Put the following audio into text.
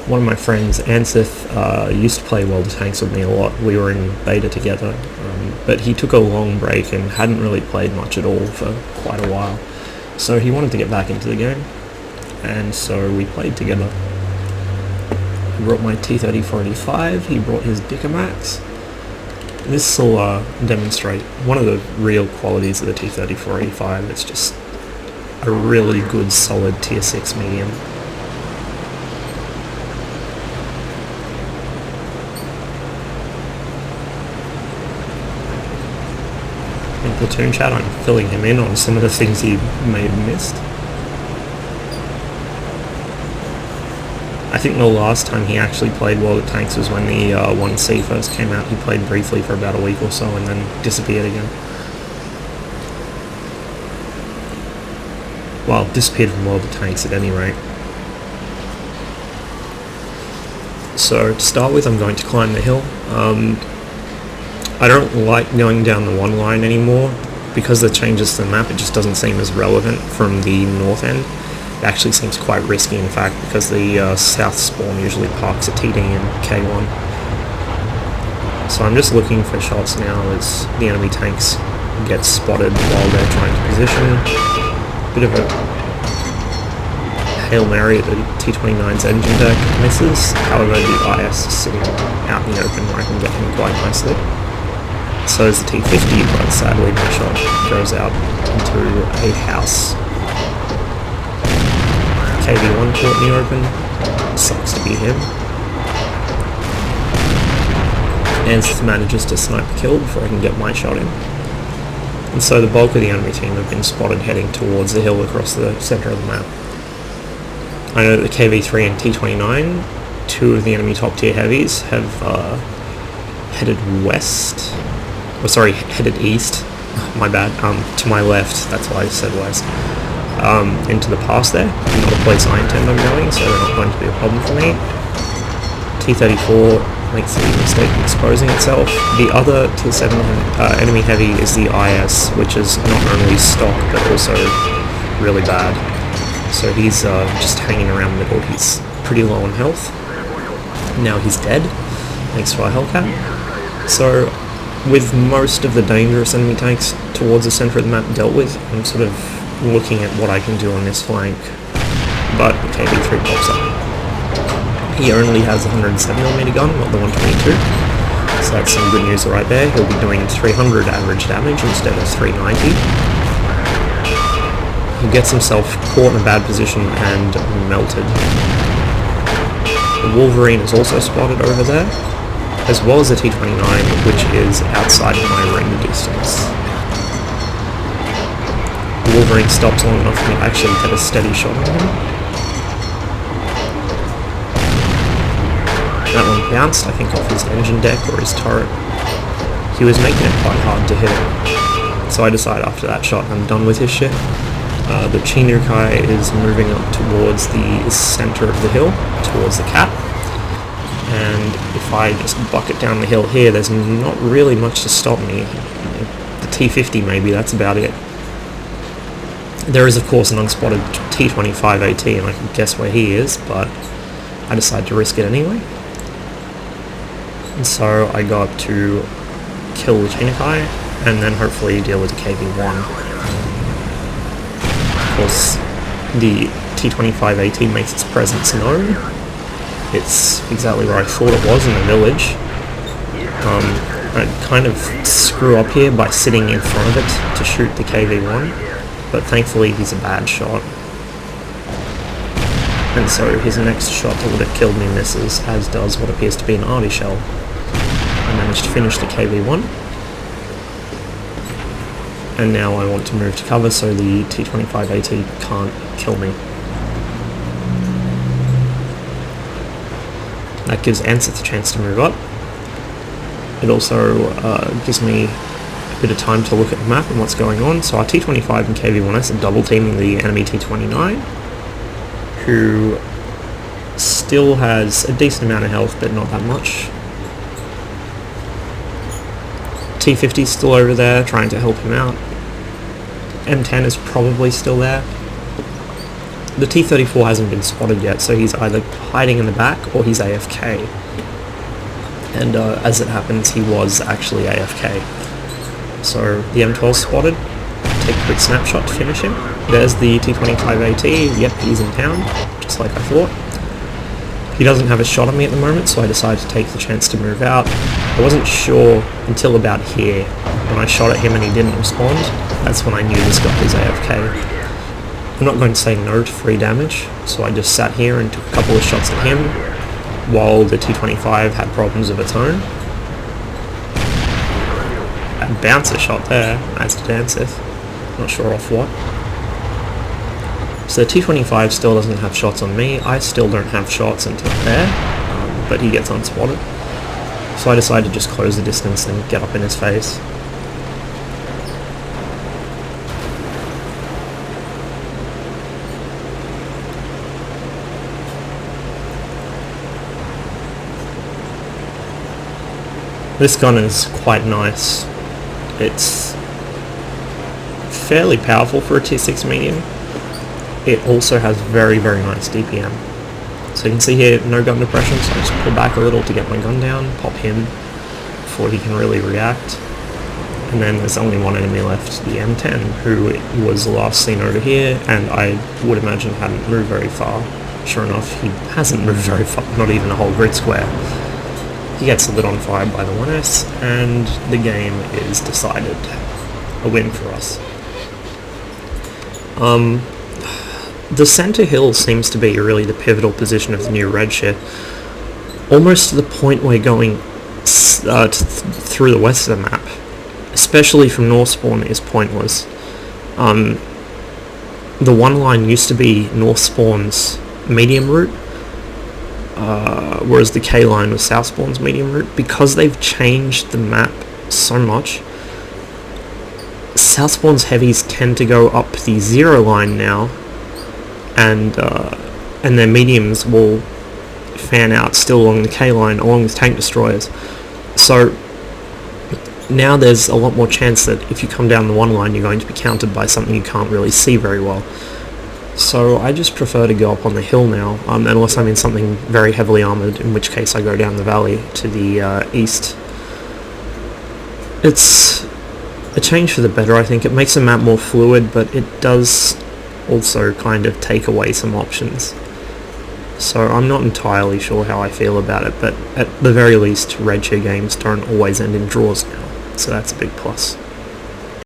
one of my friends, Anseth, used to play World of Tanks with me a lot. We were in beta together, but he took a long break and hadn't really played much at all for quite a while. So he wanted to get back into the game, and so we played together. I brought my T-34-85, he brought his Dicamax. This will demonstrate one of the real qualities of the T-34-85. It's just a really good, solid tier 6 medium. In Platoon chat, I'm filling him in on some of the things he may have missed. I think the last time he actually played World of Tanks was when the 1C first came out. He played briefly for about a week or so and then disappeared again. Well, disappeared from World of Tanks at any rate. So to start with, I'm going to climb the hill. I don't like going down the one line anymore. Because of the changes to the map, it just doesn't seem as relevant from the north end. It actually seems quite risky, in fact, because the south spawn usually parks at TD and K1. So I'm just looking for shots now as the enemy tanks get spotted while they're trying to position. Bit of a Hail Mary at the T-29's engine deck, misses. However, the IS is sitting out in the open where I can get him quite nicely. So is the T-50, but sadly my shot goes out into a house. KV-1 caught in the open. Sucks to be him. Anseth manages to snipe a kill before I can get my shot in. And so the bulk of the enemy team have been spotted heading towards the hill across the centre of the map. I know that the KV-3 and T-29, two of the enemy top tier heavies, have headed west. Oh, sorry, headed east. My bad. To my left. That's why I said west. Into the pass there. Not a place I intend on going, so they're not going to be a problem for me. T-34 makes the mistake of exposing itself. The other tier 7 enemy heavy is the IS, which is not only stock but also really bad. So he's just hanging around the middle. He's pretty low on health. Now he's dead, thanks to our Hellcat. So with most of the dangerous enemy tanks towards the centre of the map dealt with, I'm sort of looking at what I can do on this flank, but the KV-3 pops up. He only has a 107mm gun, not the 122, so that's some good news right there. He'll be doing 300 average damage instead of 390. He gets himself caught in a bad position and melted. The Wolverine is also spotted over there, as well as the T-29, which is outside of my ring distance. The Wolverine stops long enough for me to actually get a steady shot on him. That one bounced, I think, off his engine deck or his turret. He was making it quite hard to hit him, so I decided after that shot I'm done with his shit. The Chinukai is moving up towards the centre of the hill, towards the cap, and if I just bucket down the hill here, there's not really much to stop me. The T-50 maybe, that's about it. There is of course an unspotted T-25AT, and I can guess where he is, but I decided to risk it anyway. And so I got to kill the Chinukai, and then hopefully deal with the KV-1. Of course, the T-25AT makes its presence known. It's exactly where I thought it was, in the village. I kind of screw up here by sitting in front of it to shoot the KV-1, but thankfully he's a bad shot. And so his next shot that would have killed me misses, as does what appears to be an arty shell. I managed to finish the KV-1. And now I want to move to cover so the T-25AT can't kill me. That gives Anseth a chance to move up. It also gives me a bit of time to look at the map and what's going on. So our T-25 and KV-1S are double teaming the enemy T-29, who still has a decent amount of health, but not that much. T-50 is still over there trying to help him out. M10 is probably still there. the T-34 hasn't been spotted yet, so he's either hiding in the back or he's AFK. And as it happens, he was actually AFK. So the M12's spotted. Take a quick snapshot to finish him. There's the T-25AT. Yep, he's in town, just like I thought. He doesn't have a shot on me at the moment, so I decided to take the chance to move out. I wasn't sure until about here. When I shot at him and he didn't respond, that's when I knew this guy was AFK. I'm not going to say no to free damage, so I just sat here and took a couple of shots at him while the T-25 had problems of its own. A bouncer shot there, as to Danceth. Not sure off what. So the T-25 still doesn't have shots on me. I still don't have shots until there, but he gets unspotted. So I decided to just close the distance and get up in his face. This gun is quite nice. It's fairly powerful for a T6 medium. It also has very, very nice DPM. So you can see here, no gun depression, so I just pull back a little to get my gun down, pop him before he can really react. And then there's only one enemy left, the M10, who was last seen over here, and I would imagine hadn't moved very far. Sure enough, he hasn't moved very far, not even a whole grid square. He gets lit on fire by the 1S, and the game is decided. A win for us. The center hill seems to be really the pivotal position of the new redshift, almost to the point where going through the west of the map, especially from North Spawn, is pointless. The one line used to be North Spawn's medium route, whereas the K line was South Spawn's medium route. Because they've changed the map so much, South Spawn's heavies tend to go up the 0 line now, and their mediums will fan out still along the K line, along with tank destroyers. So now there's a lot more chance that if you come down the one line, you're going to be countered by something you can't really see very well. So I just prefer to go up on the hill now, unless I'm in something very heavily armoured, in which case I go down the valley to the east. It's a change for the better, I think. It makes the map more fluid, but it does also kind of take away some options. So I'm not entirely sure how I feel about it, but at the very least, redshift games don't always end in draws now, so that's a big plus.